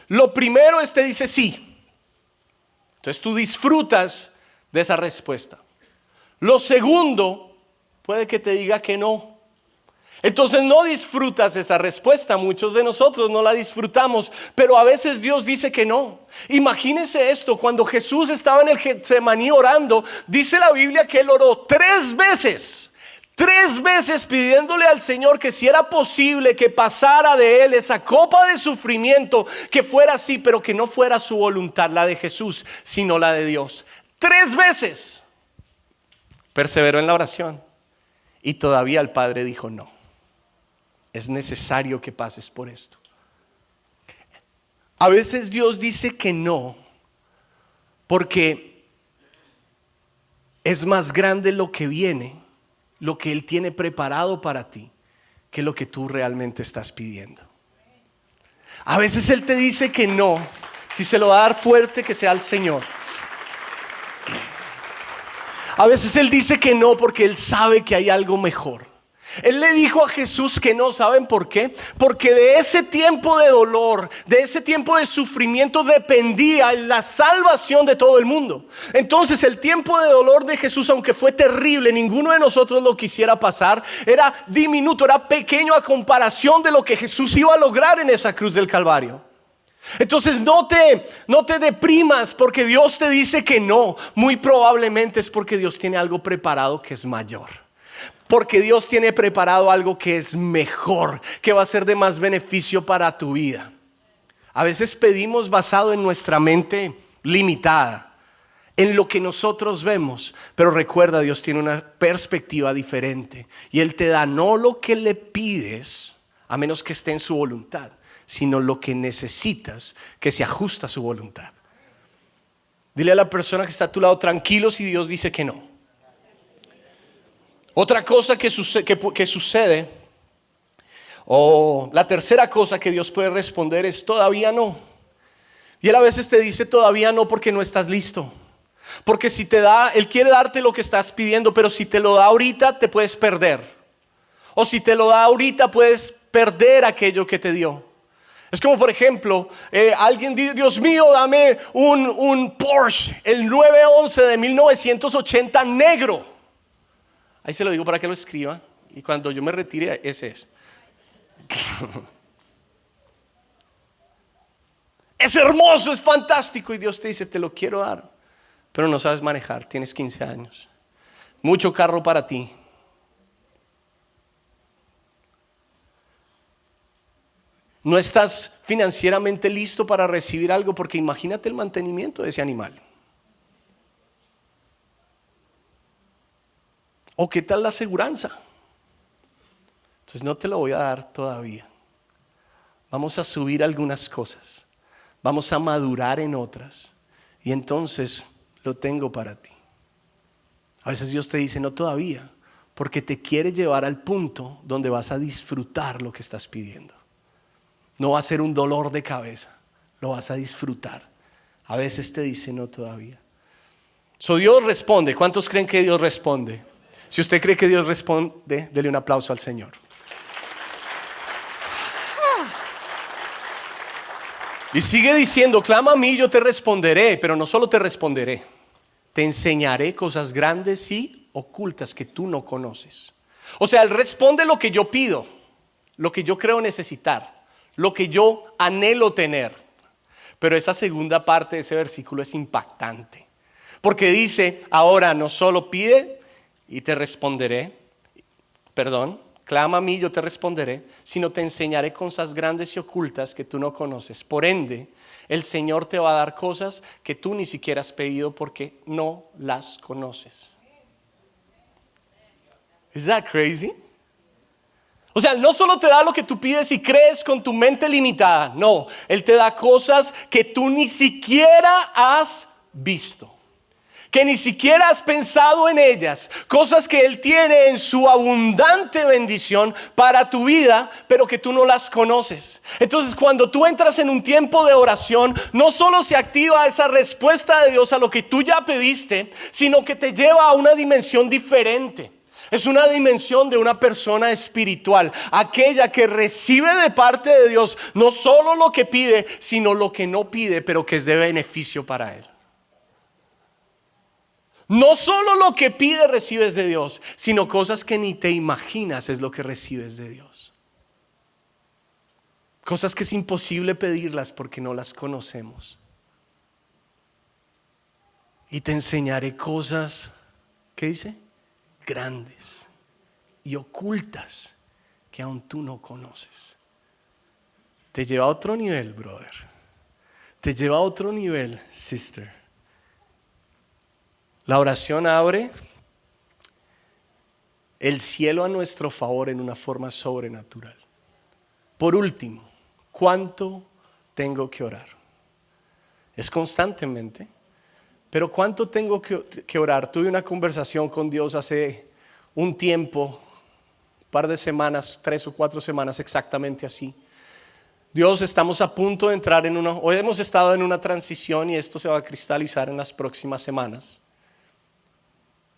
Lo primero es te dice sí. Entonces tú disfrutas de esa respuesta. Lo segundo, puede que te diga que no. Entonces no disfrutas esa respuesta. Muchos de nosotros no la disfrutamos, pero a veces Dios dice que no. Imagínense esto: cuando Jesús estaba en el Getsemaní orando, dice la Biblia que Él oró 3 veces. 3 veces pidiéndole al Señor que si era posible que pasara de Él esa copa de sufrimiento, que fuera así, pero que no fuera su voluntad, la de Jesús, sino la de Dios. 3 veces perseveró en la oración. Y todavía el Padre dijo: no, es necesario que pases por esto. A veces Dios dice que no, porque es más grande lo que viene, lo que Él tiene preparado para ti, que lo que tú realmente estás pidiendo. A veces Él te dice que no. Si se lo va a dar fuerte, que sea al Señor. A veces Él dice que no porque Él sabe que hay algo mejor. Él le dijo a Jesús que no. ¿Saben por qué? Porque de ese tiempo de dolor, de ese tiempo de sufrimiento, dependía la salvación de todo el mundo. Entonces el tiempo de dolor de Jesús, aunque fue terrible, ninguno de nosotros lo quisiera pasar, era diminuto, era pequeño a comparación de lo que Jesús iba a lograr en esa cruz del Calvario. Entonces no te deprimas porque Dios te dice que no. Muy probablemente es porque Dios tiene algo preparado que es mayor. Porque Dios tiene preparado algo que es mejor, que va a ser de más beneficio para tu vida. A veces pedimos basado en nuestra mente limitada, en lo que nosotros vemos. Pero recuerda, Dios tiene una perspectiva diferente. Y Él te da no lo que le pides, a menos que esté en su voluntad, sino lo que necesitas, que se ajusta a su voluntad. Dile a la persona que está a tu lado: tranquilo si Dios dice que no. Otra cosa que sucede, o la tercera cosa que Dios puede responder es todavía no. Y Él a veces te dice todavía no porque no estás listo. Porque si te da, Él quiere darte lo que estás pidiendo, pero si te lo da ahorita te puedes perder. O si te lo da ahorita puedes perder aquello que te dio. Es como, por ejemplo, alguien dice: Dios mío, dame un Porsche, el 911 de 1980 negro. Ahí se lo digo para que lo escriba, y cuando yo me retire, ese es. Es hermoso, es fantástico, y Dios te dice: te lo quiero dar, pero no sabes manejar, tienes 15 años. Mucho carro para ti. No estás financieramente listo para recibir algo, porque imagínate el mantenimiento de ese animal. ¿O qué tal la aseguranza? Entonces no te lo voy a dar todavía. Vamos a subir algunas cosas. Vamos a madurar en otras. Y entonces lo tengo para ti. A veces Dios te dice no todavía, porque te quiere llevar al punto donde vas a disfrutar lo que estás pidiendo. No va a ser un dolor de cabeza, lo vas a disfrutar. A veces te dice no todavía. Dios responde. ¿Cuántos creen que Dios responde? Si usted cree que Dios responde, dele un aplauso al Señor. Y sigue diciendo: clama a mí, yo te responderé. Pero no solo te responderé, te enseñaré cosas grandes y ocultas que tú no conoces. O sea, Él responde lo que yo pido, lo que yo creo necesitar, lo que yo anhelo tener. Pero esa segunda parte de ese versículo es impactante, porque dice: ahora no solo pide y te responderé, clama a mí, yo te responderé, sino te enseñaré cosas grandes y ocultas que tú no conoces. Por ende, el Señor te va a dar cosas que tú ni siquiera has pedido porque no las conoces. ¿Is that crazy? O sea, no solo te da lo que tú pides y crees con tu mente limitada. No, Él te da cosas que tú ni siquiera has visto, que ni siquiera has pensado en ellas, cosas que Él tiene en su abundante bendición para tu vida, pero que tú no las conoces. Entonces, cuando tú entras en un tiempo de oración, no solo se activa esa respuesta de Dios a lo que tú ya pediste, sino que te lleva a una dimensión diferente. Es una dimensión de una persona espiritual, aquella que recibe de parte de Dios no solo lo que pide, sino lo que no pide, pero que es de beneficio para él. No solo lo que pide recibes de Dios, sino cosas que ni te imaginas es lo que recibes de Dios. Cosas que es imposible pedirlas porque no las conocemos. Y te enseñaré cosas, ¿qué dice? Grandes y ocultas que aún tú no conoces. Te lleva a otro nivel, brother. Te lleva a otro nivel, sister. La oración abre el cielo a nuestro favor en una forma sobrenatural. Por último, ¿cuánto tengo que orar? Es constantemente. Pero ¿cuánto tengo que orar? Tuve una conversación con Dios hace un tiempo, un par de semanas, 3 o 4 semanas exactamente así. Dios, estamos a punto de entrar hoy hemos estado en una transición y esto se va a cristalizar en las próximas semanas.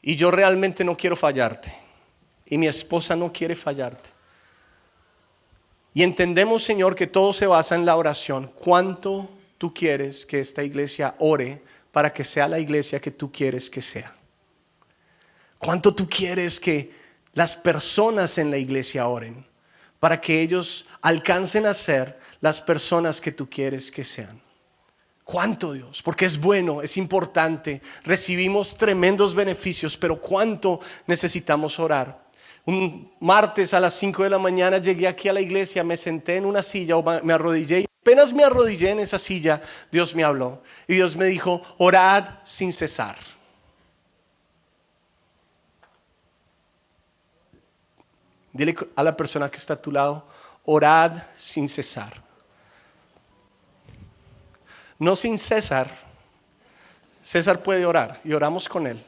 Y yo realmente no quiero fallarte. Y mi esposa no quiere fallarte. Y entendemos, Señor, que todo se basa en la oración. ¿Cuánto tú quieres que esta iglesia ore para que sea la iglesia que tú quieres que sea? ¿Cuánto tú quieres que las personas en la iglesia oren para que ellos alcancen a ser las personas que tú quieres que sean? ¿Cuánto, Dios? Porque es bueno, es importante, recibimos tremendos beneficios, pero ¿cuánto necesitamos orar? Un martes a las 5 de la mañana llegué aquí a la iglesia, me senté en una silla o me arrodillé y apenas me arrodillé en esa silla, Dios me habló y Dios me dijo: orad sin cesar. Dile a la persona que está a tu lado: orad sin cesar. No sin César. César puede orar y oramos con él,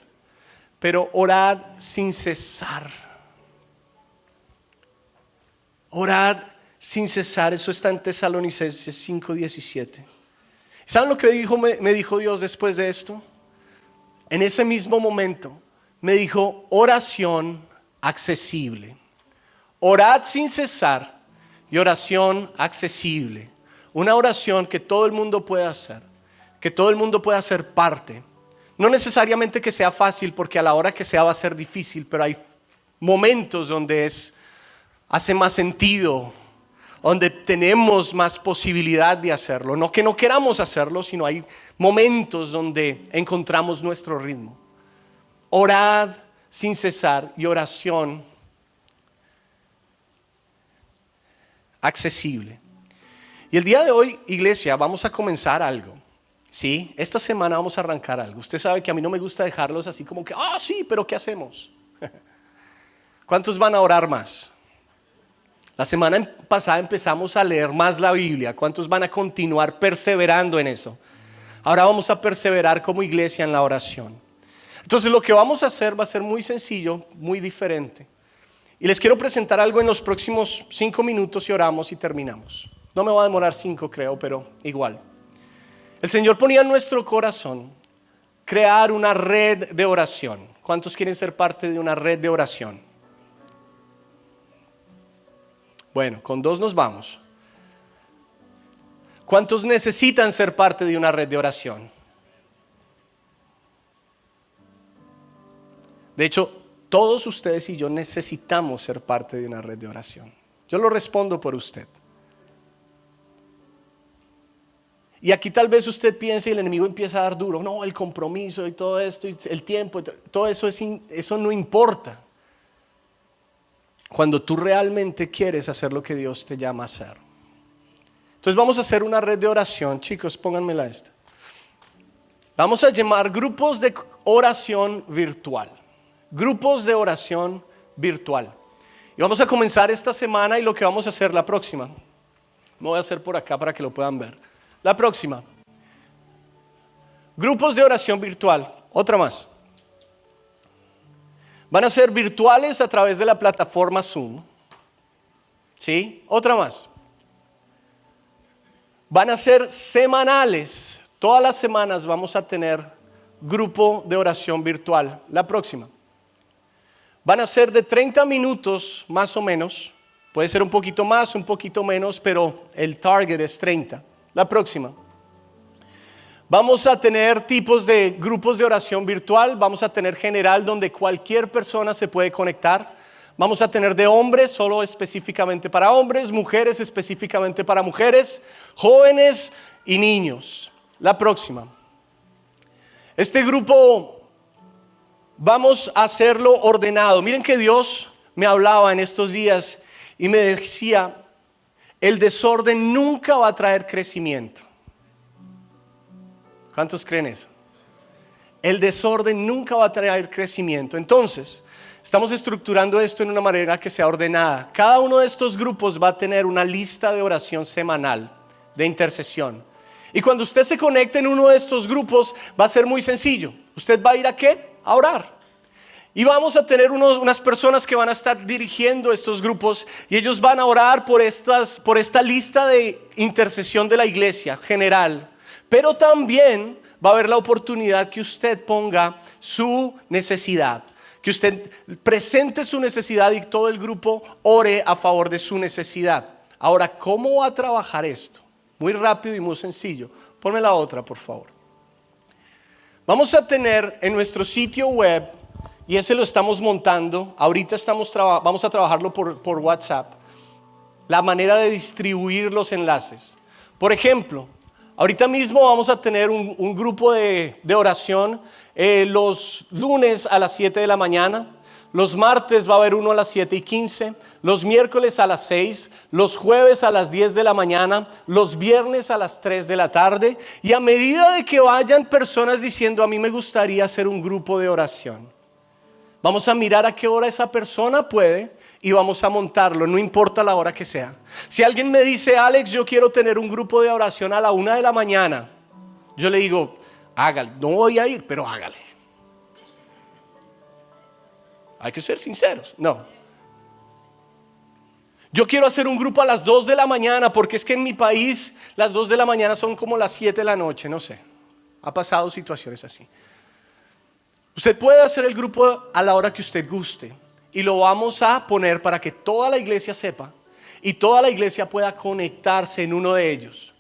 pero orad sin cesar. Orad sin cesar. Eso está en Tesalonicenses 5:17. ¿Saben lo que me dijo Dios después de esto? En ese mismo momento me dijo: oración accesible. Orad sin cesar y oración accesible. Una oración que todo el mundo puede hacer, que todo el mundo pueda ser parte. No necesariamente que sea fácil, porque a la hora que sea va a ser difícil, pero hay momentos donde hace más sentido, donde tenemos más posibilidad de hacerlo. No que no queramos hacerlo, sino hay momentos donde encontramos nuestro ritmo. Orad sin cesar y oración accesible. Y el día de hoy, iglesia, vamos a comenzar algo. Sí, esta semana vamos a arrancar algo. Usted sabe que a mí no me gusta dejarlos así como que, sí, pero ¿qué hacemos? ¿Cuántos van a orar más? La semana pasada empezamos a leer más la Biblia. ¿Cuántos van a continuar perseverando en eso? Ahora vamos a perseverar como iglesia en la oración. Entonces lo que vamos a hacer va a ser muy sencillo, muy diferente. Y les quiero presentar algo en los próximos 5 minutos y oramos y terminamos. No me va a demorar 5, creo, pero igual. El Señor ponía en nuestro corazón crear una red de oración. ¿Cuántos quieren ser parte de una red de oración? Bueno, con 2 nos vamos. ¿Cuántos necesitan ser parte de una red de oración? De hecho, todos ustedes y yo necesitamos ser parte de una red de oración. Yo lo respondo por usted. Y aquí tal vez usted piense y el enemigo empieza a dar duro. No, el compromiso y todo esto, y el tiempo, todo eso, eso no importa. Cuando tú realmente quieres hacer lo que Dios te llama a hacer. Entonces vamos a hacer una red de oración. Chicos, pónganmela esta. Vamos a llamar grupos de oración virtual. Grupos de oración virtual. Y vamos a comenzar esta semana y lo que vamos a hacer la próxima. Me voy a hacer por acá para que lo puedan ver. La próxima. Grupos de oración virtual. Otra más. Van a ser virtuales a través de la plataforma Zoom. ¿Sí? Otra más. Van a ser semanales. Todas las semanas vamos a tener grupo de oración virtual. La próxima. Van a ser de 30 minutos más o menos. Puede ser un poquito más, un poquito menos, pero el target es 30. La próxima. Vamos a tener tipos de grupos de oración virtual. Vamos a tener general, donde cualquier persona se puede conectar. Vamos a tener de hombres, solo específicamente para hombres, mujeres específicamente para mujeres, jóvenes y niños. La próxima. Este grupo vamos a hacerlo ordenado. Miren que Dios me hablaba en estos días y me decía, el desorden nunca va a traer crecimiento. ¿Cuántos creen eso? El desorden nunca va a traer crecimiento. Entonces, estamos estructurando esto en una manera que sea ordenada. Cada uno de estos grupos va a tener una lista de oración semanal, de intercesión. Y cuando usted se conecte en uno de estos grupos, va a ser muy sencillo. ¿Usted va a ir a qué? A orar. Y vamos a tener unas personas que van a estar dirigiendo estos grupos y ellos van a orar por esta lista de intercesión de la iglesia general. Pero también va a haber la oportunidad que usted ponga su necesidad, que usted presente su necesidad y todo el grupo ore a favor de su necesidad. Ahora, ¿cómo va a trabajar esto? Muy rápido y muy sencillo. Ponme la otra, por favor. Vamos a tener en nuestro sitio web, y ese lo estamos montando, ahorita vamos a trabajarlo por WhatsApp, la manera de distribuir los enlaces. Por ejemplo, ahorita mismo vamos a tener un grupo de oración los lunes a las 7 de la mañana. Los martes va a haber uno a las 7:15. Los miércoles a las 6. Los jueves a las 10 de la mañana. Los viernes a las 3 de la tarde. Y a medida de que vayan personas diciendo, a mí me gustaría hacer un grupo de oración, vamos a mirar a qué hora esa persona puede y vamos a montarlo, no importa la hora que sea. Si alguien me dice, Alex, yo quiero tener un grupo de oración a la 1 de la mañana, yo le digo, hágale, no voy a ir, pero hágale. Hay que ser sinceros, no. Yo quiero hacer un grupo a las 2 de la mañana porque es que en mi país las 2 de la mañana son como las 7 de la noche, no sé. Ha pasado situaciones así. Usted puede hacer el grupo a la hora que usted guste y lo vamos a poner para que toda la iglesia sepa y toda la iglesia pueda conectarse en uno de ellos.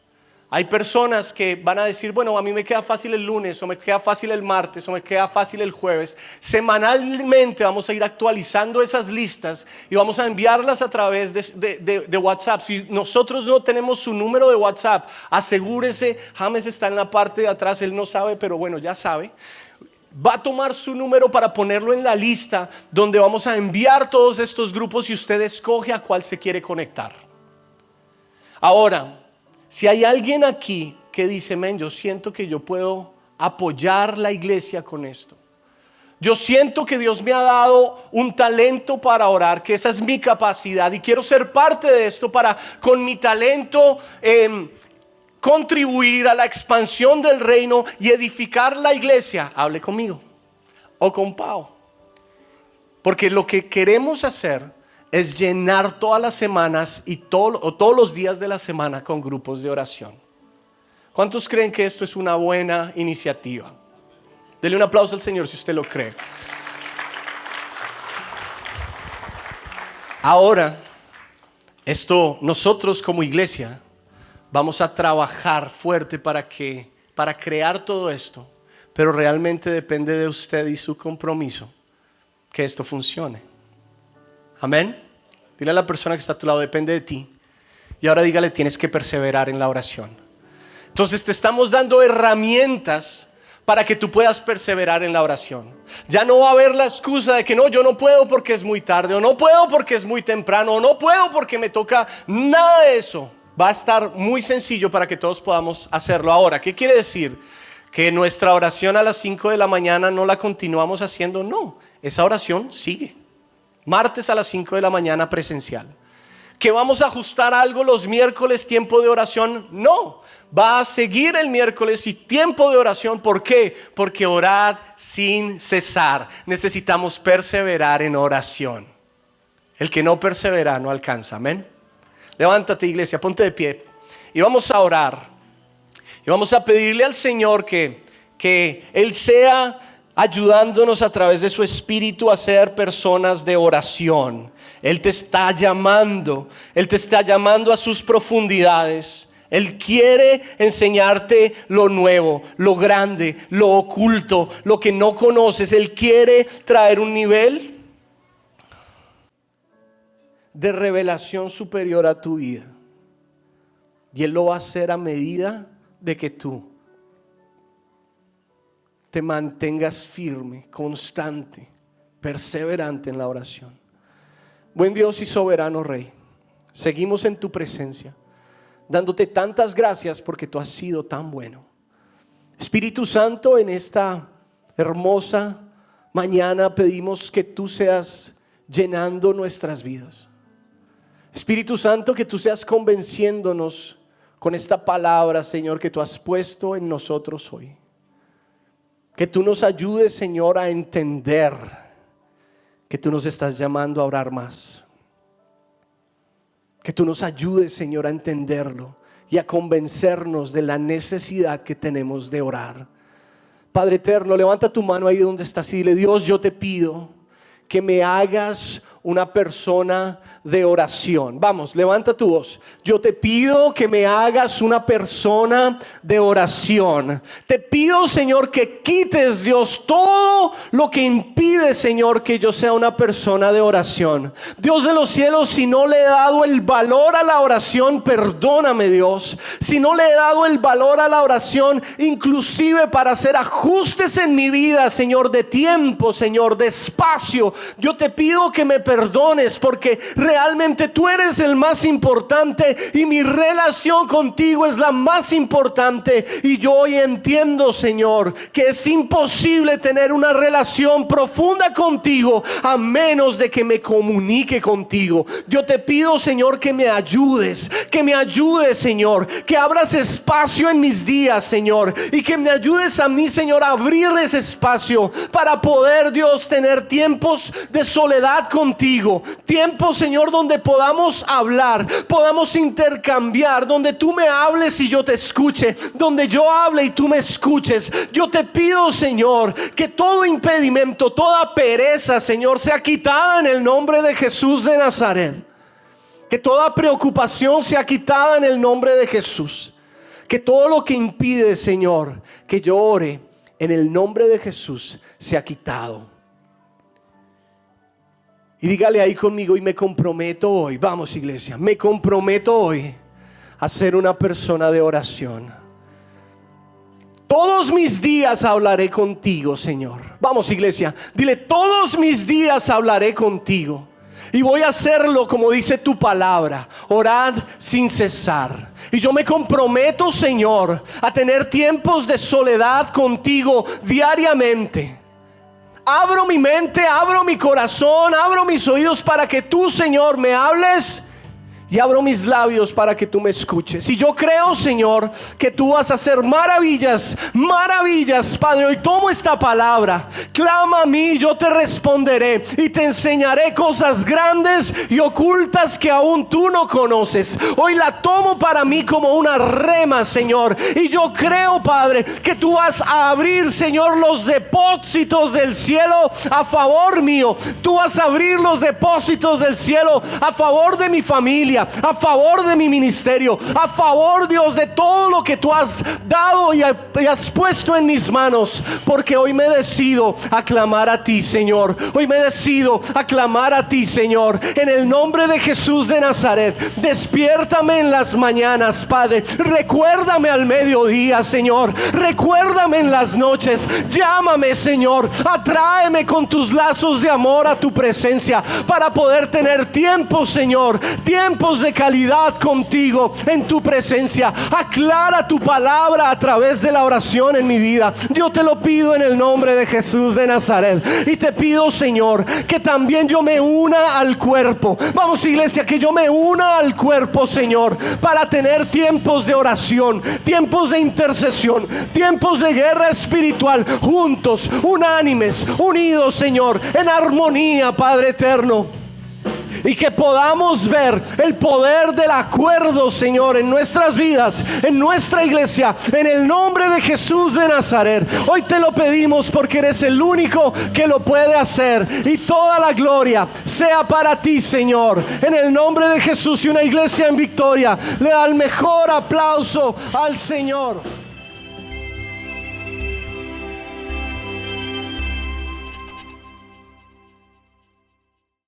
Hay personas que van a decir, bueno, a mí me queda fácil el lunes, o me queda fácil el martes, o me queda fácil el jueves. Semanalmente vamos a ir actualizando esas listas y vamos a enviarlas a través de WhatsApp. Si nosotros no tenemos su número de WhatsApp, asegúrese, James está en la parte de atrás, él no sabe, pero bueno, ya sabe. Va a tomar su número para ponerlo en la lista donde vamos a enviar todos estos grupos y usted escoge a cuál se quiere conectar. Ahora, si hay alguien aquí que dice, men, yo siento que yo puedo apoyar la iglesia con esto. Yo siento que Dios me ha dado un talento para orar, que esa es mi capacidad y quiero ser parte de esto para con mi talento contribuir a la expansión del reino y edificar la iglesia. Hable conmigo o con Pau. Porque lo que queremos hacer es llenar todas las semanas y todos los días de la semana con grupos de oración. ¿Cuántos creen que esto es una buena iniciativa? Dele un aplauso al Señor si usted lo cree. Ahora, nosotros como iglesia vamos a trabajar fuerte para crear todo esto, pero realmente depende de usted y su compromiso que esto funcione. Amén. Dile a la persona que está a tu lado, depende de ti. Y ahora dígale, tienes que perseverar en la oración. Entonces te estamos dando herramientas para que tú puedas perseverar en la oración. Ya no va a haber la excusa de que no, yo no puedo porque es muy tarde, o no puedo porque es muy temprano, o no puedo porque me toca. Nada de eso. Va a estar muy sencillo para que todos podamos hacerlo. Ahora, ¿qué quiere decir? Que nuestra oración a las 5 de la mañana no la continuamos haciendo. No, esa oración sigue. Martes a las 5 de la mañana presencial. ¿Que vamos a ajustar algo los miércoles, tiempo de oración? No, va a seguir el miércoles y tiempo de oración. ¿Por qué? Porque orad sin cesar. Necesitamos perseverar en oración. El que no persevera no alcanza. Amén. Levántate, iglesia, ponte de pie y vamos a orar. Y vamos a pedirle al Señor que Él sea ayudándonos a través de su Espíritu a ser personas de oración. Él te está llamando a sus profundidades. Él quiere enseñarte lo nuevo, lo grande, lo oculto, lo que no conoces. Él quiere traer un nivel de revelación superior a tu vida. Y Él lo va a hacer a medida de que tú te mantengas firme, constante, perseverante en la oración. Buen Dios y soberano Rey, seguimos en tu presencia, dándote tantas gracias porque tú has sido tan bueno. Espíritu Santo, en esta hermosa mañana pedimos que tú seas llenando nuestras vidas. Espíritu Santo, que tú seas convenciéndonos con esta palabra, Señor, que tú has puesto en nosotros hoy. Que tú nos ayudes, Señor, a entender que tú nos estás llamando a orar más. Que tú nos ayudes, Señor, a entenderlo y a convencernos de la necesidad que tenemos de orar. Padre eterno, levanta tu mano ahí donde estás y dile: Dios, yo te pido que me hagas una persona de oración. Vamos, levanta tu voz. Yo te pido que me hagas una persona de oración. Te pido, Señor, que quites, Dios, todo lo que impide, Señor, que yo sea una persona de oración. Dios de los cielos, si no le he dado el valor a la oración, perdóname, Dios. Si no le he dado el valor a la oración, inclusive para hacer ajustes en mi vida, Señor, de tiempo, Señor, de espacio, yo te pido que me perdones, porque realmente tú eres el más importante y mi relación contigo es la más importante. Y yo hoy entiendo, Señor, que es imposible tener una relación profunda contigo a menos de que me comunique contigo. Yo te pido, Señor, que me ayudes, Señor, que abras espacio en mis días, Señor, y que me ayudes a mí, Señor, a abrir ese espacio para poder, Dios, tener tiempos de soledad contigo, tiempos, Señor, donde podamos hablar, podamos intercambiar, donde tú me hables y yo te escuche, donde yo hable y tú me escuches. Yo te pido, Señor, que todo impedimento, toda pereza, Señor, sea quitada en el nombre de Jesús de Nazaret. Que toda preocupación sea quitada en el nombre de Jesús. Que todo lo que impide, Señor, que yo ore en el nombre de Jesús sea quitado. Y dígale ahí conmigo: y me comprometo hoy. Vamos, iglesia, me comprometo hoy a ser una persona de oración. Todos mis días hablaré contigo, Señor. Vamos, iglesia, dile: todos mis días hablaré contigo. Y voy a hacerlo como dice tu palabra: orad sin cesar. Y yo me comprometo, Señor, a tener tiempos de soledad contigo diariamente. Abro mi mente, abro mi corazón, abro mis oídos para que tú, Señor, me hables. Y abro mis labios para que tú me escuches. Y yo creo, Señor, que tú vas a hacer maravillas, maravillas, Padre. Hoy tomo esta palabra, clama a mí, yo te responderé y te enseñaré cosas grandes y ocultas que aún tú no conoces. Hoy la tomo para mí como una rema, Señor. Y yo creo, Padre, que tú vas a abrir, Señor, los depósitos del cielo a favor mío. Tú vas a abrir los depósitos del cielo a favor de mi familia, a favor de mi ministerio, a favor, Dios, de todo lo que tú has dado y has puesto en mis manos. Porque hoy me decido a clamar a ti, Señor. Hoy me decido a clamar a ti, Señor, en el nombre de Jesús de Nazaret. Despiértame en las mañanas, Padre. Recuérdame al mediodía, Señor. Recuérdame en las noches. Llámame, Señor. Atráeme con tus lazos de amor a tu presencia para poder tener tiempo, Señor. Tiempo tiempos de calidad contigo, en tu presencia. Aclara tu palabra a través de la oración en mi vida. Yo te lo pido en el nombre de Jesús de Nazaret. Y te pido, Señor, que también yo me una al cuerpo. Vamos, iglesia, que yo me una al cuerpo, Señor, para tener tiempos de oración, tiempos de intercesión, tiempos de guerra espiritual, juntos, unánimes, unidos, Señor, en armonía, Padre eterno. Y que podamos ver el poder del acuerdo, Señor, en nuestras vidas, en nuestra iglesia, en el nombre de Jesús de Nazaret. Hoy te lo pedimos porque eres el único que lo puede hacer. Y toda la gloria sea para ti, Señor, en el nombre de Jesús. Y una iglesia en victoria le da el mejor aplauso al Señor.